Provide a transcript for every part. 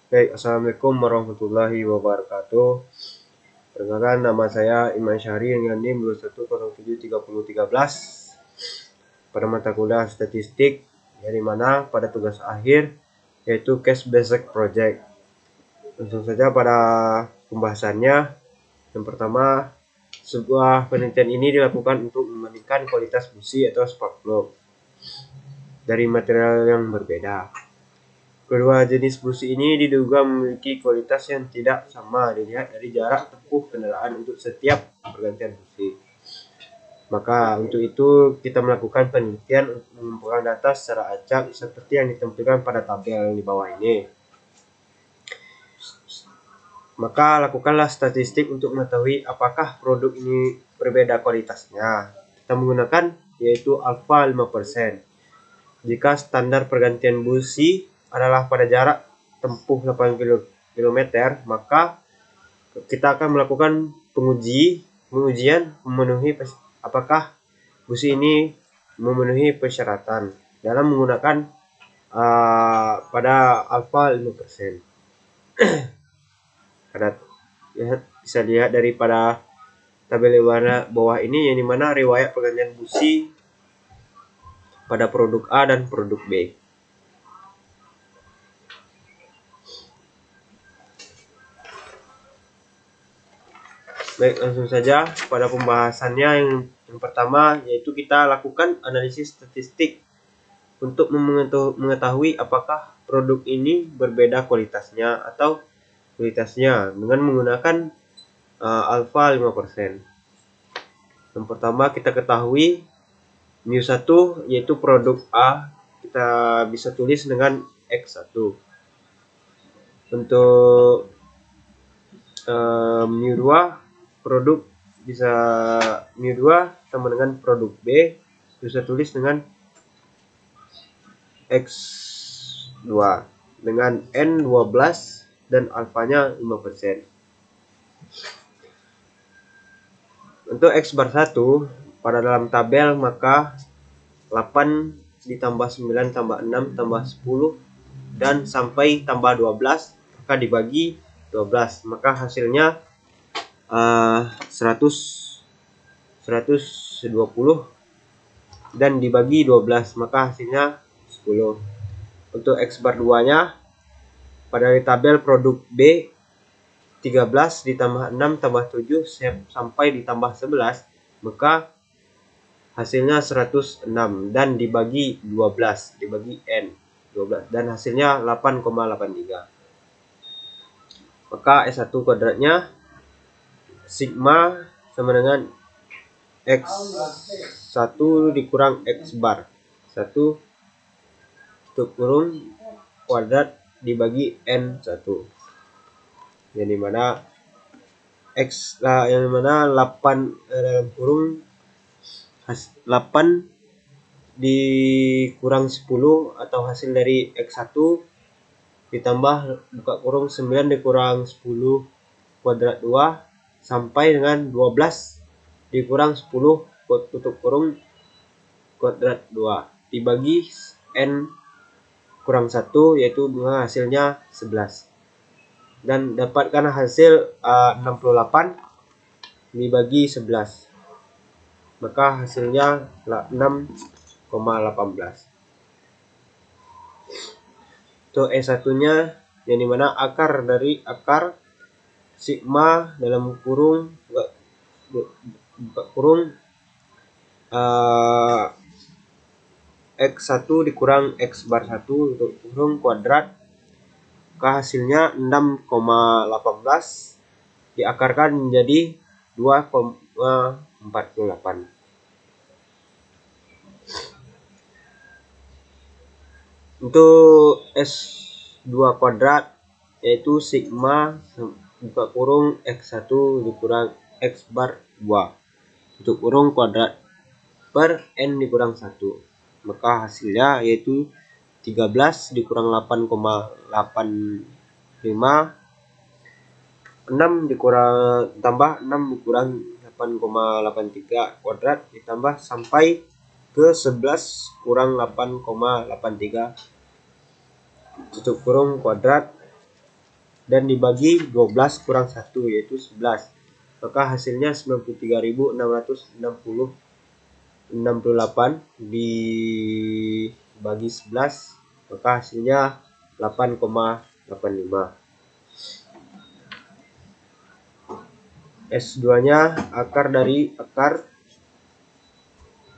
Baik, Assalamualaikum warahmatullahi wabarakatuh. Perkenalkan, nama saya Iman Syahri dengan NIM 21073013 pada mata kuliah statistik, dari mana pada tugas akhir yaitu case based project. Langsung saja pada pembahasannya. Yang pertama, sebuah penelitian ini dilakukan untuk membandingkan kualitas busi atau spark plug dari material yang berbeda. Kedua jenis busi ini diduga memiliki kualitas yang tidak sama dilihat dari jarak tempuh kendaraan untuk setiap pergantian busi. Maka untuk itu kita melakukan penelitian untuk mengumpulkan data secara acak seperti yang ditampilkan pada tabel di bawah ini. Maka lakukanlah statistik untuk mengetahui apakah produk ini berbeda kualitasnya. Kita menggunakan yaitu alfa 5%. Jika standar pergantian busi adalah pada jarak tempuh 8 km, maka kita akan melakukan pengujian memenuhi apakah busi ini memenuhi persyaratan dalam menggunakan pada alfa 5%. Bisa lihat daripada tabel warna bawah ini, yang dimana riwayat pergantian busi pada produk A dan produk B. Baik, langsung saja pada pembahasannya. Yang pertama yaitu kita lakukan analisis statistik untuk mengetahui apakah produk ini berbeda kualitasnya atau kualitasnya dengan menggunakan alfa 5%. Yang pertama kita ketahui mu1 yaitu produk A, kita bisa tulis dengan X1. Untuk mu2 produk bisa mu2 sama dengan produk B, bisa tulis dengan X2 dengan N12 dan alfanya 5%. Untuk X bar 1 pada dalam tabel, maka 8 ditambah 9 tambah 6 tambah 10 dan sampai tambah 12, maka dibagi 12, maka hasilnya 120 dan dibagi 12, maka hasilnya 10. Untuk X bar 2 nya pada tabel produk B 13 ditambah 6 tambah 7 sampai ditambah 11, maka hasilnya 106 dan dibagi 12, dibagi N 12, dan hasilnya 8,83. Maka S1 kuadratnya sigma sama dengan X1 dikurang X bar 1 tutup kurung kuadrat dibagi N1, yang dimana X yang dimana 8 dalam kurung 8 dikurang 10 atau hasil dari X1 ditambah buka kurung 9 dikurang 10 kuadrat 2 sampai dengan 12 dikurang 10 tutup kurung kuadrat 2 dibagi N kurang 1, yaitu hasilnya 11, dan dapatkan hasil 68 dibagi 11, maka hasilnya 6,18. Untuk E1 nya yang dimana akar dari akar sigma dalam kurung buka kurung X1 dikurang X bar 1 untuk kurung kuadrat, maka hasilnya 6,18 diakarkan menjadi 2,48. Untuk S2 kuadrat yaitu sigma buka kurung X1 dikurang X bar 2 untuk kurung kuadrat per N dikurang 1, maka hasilnya yaitu 13 dikurang 8,85, 6 dikurang tambah 6 dikurang 8,83 kuadrat ditambah sampai ke 11 kurang 8,83 tutup kurung kuadrat dan dibagi 12 kurang 1 yaitu 11. Maka hasilnya 93.668 dibagi 11, maka hasilnya 8,85. S2-nya akar dari akar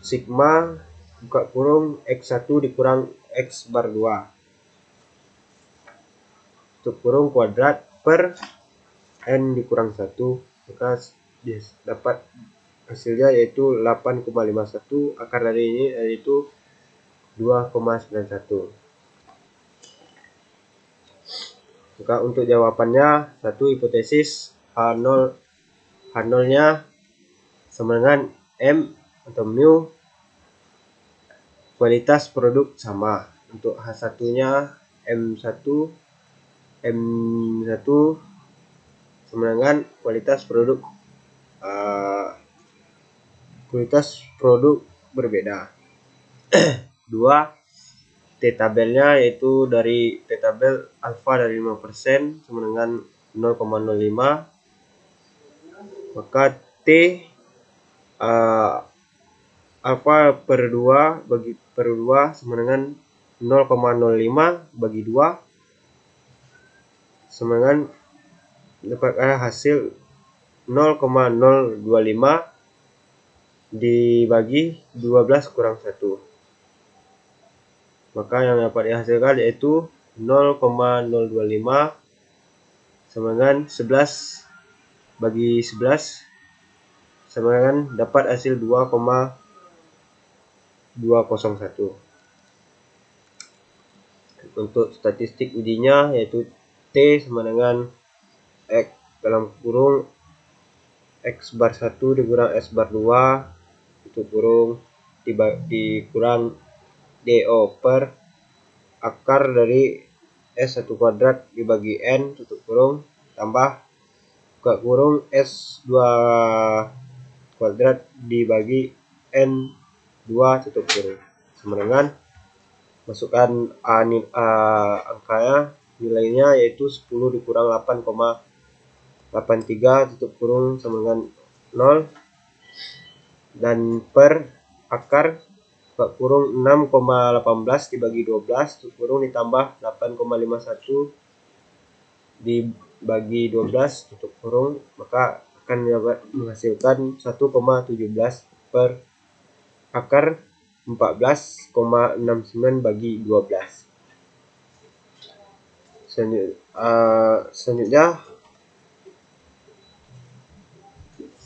sigma buka kurung X1 dikurang X bar 2 tutup kurung kuadrat per N dikurang 1, maka dapat hasilnya yaitu 8,51. Akar dari ini yaitu 2,91. Maka untuk jawabannya, satu hipotesis H0-nya sama dengan M atau mu, kualitas produk sama. Untuk H1-nya M1 sama dengan kualitas produk berbeda. 2. T-tabelnya yaitu dari T-tabel alfa dari 5% sama dengan 0,05, maka T alfa per 2 bagi per 2 sama dengan 0,05 bagi 2 sama dengan dapatkan hasil 0,025 dibagi 12 kurang 1. Maka yang dapat dihasilkan yaitu 0,025 sama dengan 11 bagi 11 sama dengan dapat hasil 2,201. Untuk statistik ujinya yaitu T sama dengan X dalam kurung X bar 1 dikurang X bar 2 tutup kurung dikurang DO per akar dari S1 kuadrat dibagi N tutup kurung tambah buka kurung S2 kuadrat dibagi N2 tutup kurung sama dengan masukkan angkanya, nilainya yaitu 10 dikurang 8,83 tutup kurung sama dengan 0, dan per akar buka kurung 6,18 dibagi 12 tutup kurung ditambah 8,51 dibagi 12 tutup kurung, maka akan dapat menghasilkan 1,17 per akar 14,69 bagi 12. Selanjutnya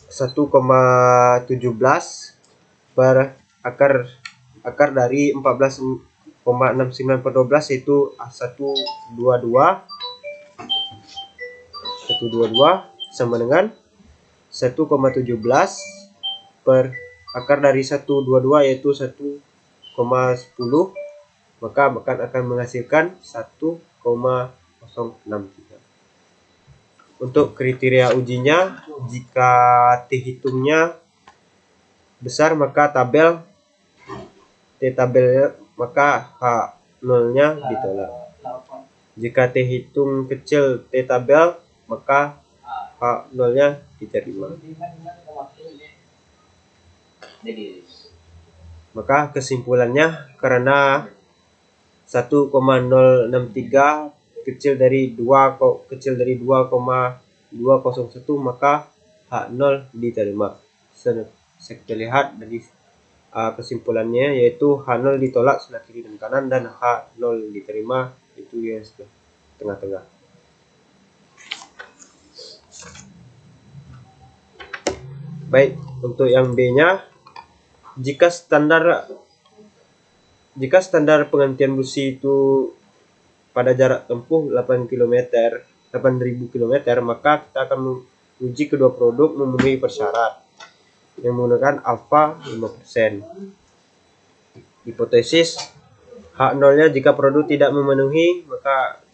1,17 per akar dari 14,69 per 12 yaitu 122 sama dengan 1,17 per akar dari 122 yaitu 1,10, maka akan menghasilkan 1,063. Untuk kriteria ujinya, jika T hitungnya besar maka T-tabelnya maka H0-nya ditolak. Jika T hitung kecil T-tabel maka H0-nya diterima. Maka kesimpulannya, karena 1,063 kecil dari 2,201 maka H0 diterima. Kita lihat dari kesimpulannya yaitu H0 ditolak sebelah kiri dan kanan dan H0 diterima itu yang tengah-tengah. Baik, untuk yang B-nya, jika standar penggantian busi itu pada jarak tempuh 8.000 km, maka kita akan menguji kedua produk memenuhi persyarat yang menggunakan alfa 5%. Hipotesis H0-nya jika produk tidak memenuhi maka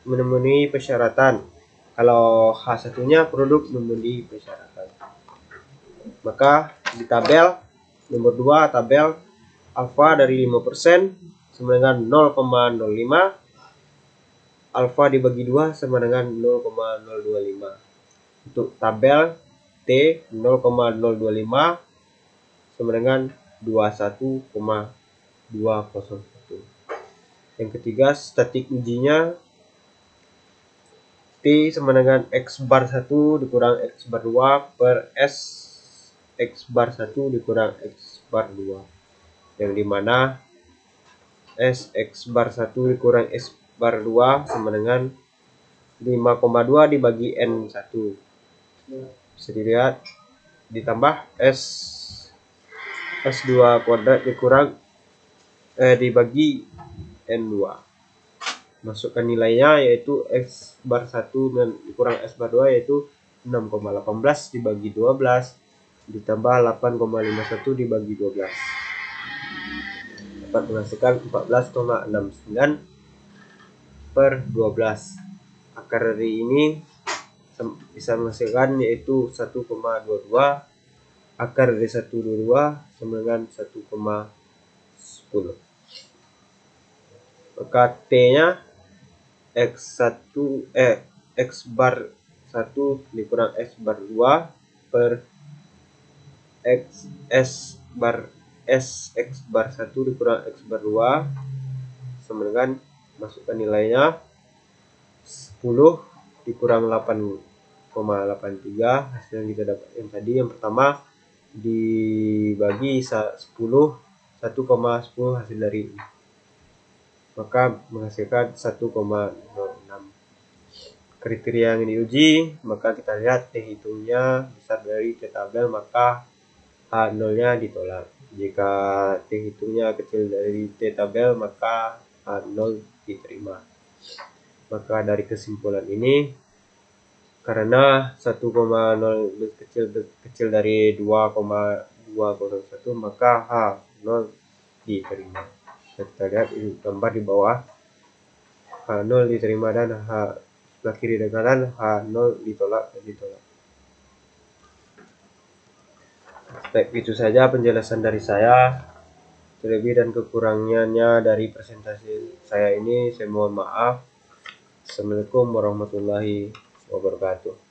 memenuhi persyaratan. Kalau H1-nya produk memenuhi persyaratan. Maka di tabel nomor 2, tabel alfa dari 5% sama dengan 0,05, alfa dibagi 2 sama dengan 0,025. Untuk tabel T 0,025 sama dengan 21,201. Yang ketiga, statik ujinya T sama dengan X bar 1 dikurang X bar 2 per S X bar 1 dikurang X bar 2. Yang dimana S X bar 1 dikurang X bar 2 sama dengan 5,2 dibagi N1. Bisa dilihat, ditambah S2 kuadrat dikurang dibagi N2. Masukkan nilainya yaitu X bar 1 dan dikurang X bar 2 yaitu 6,18 dibagi 12 ditambah 8,51 dibagi 12 dapat menghasilkan 14,69 per 12. Akar dari ini bisa menghasilkan yaitu 1,22. Akar dari 122 sama dengan 1,10. Maka T-nya X1 X bar 1 dikurang X bar 2 per X bar 1 dikurang X bar 2 sama dengan, masukkan nilainya 10 dikurang 8,83. Hasil yang kita dapat yang tadi, yang pertama dibagi 10 1,10 hasil dari ini, maka menghasilkan 1,06. Kriteria yang diuji, maka kita lihat T hitungnya besar dari T tabel, maka H0 nya ditolak. Jika T hitungnya kecil dari T tabel, maka H0 diterima. Maka dari kesimpulan ini, karena 1,0 kecil dari 2,201, maka H0 diterima. Kita lihat ini gambar di bawah, H0 diterima dan sebelah kiri dengan kanan H0 ditolak. Baik, itu saja penjelasan dari saya. Terlebih dan kekurangannya dari presentasi saya ini, saya mohon maaf. Assalamualaikum warahmatullahi wabarakatuh.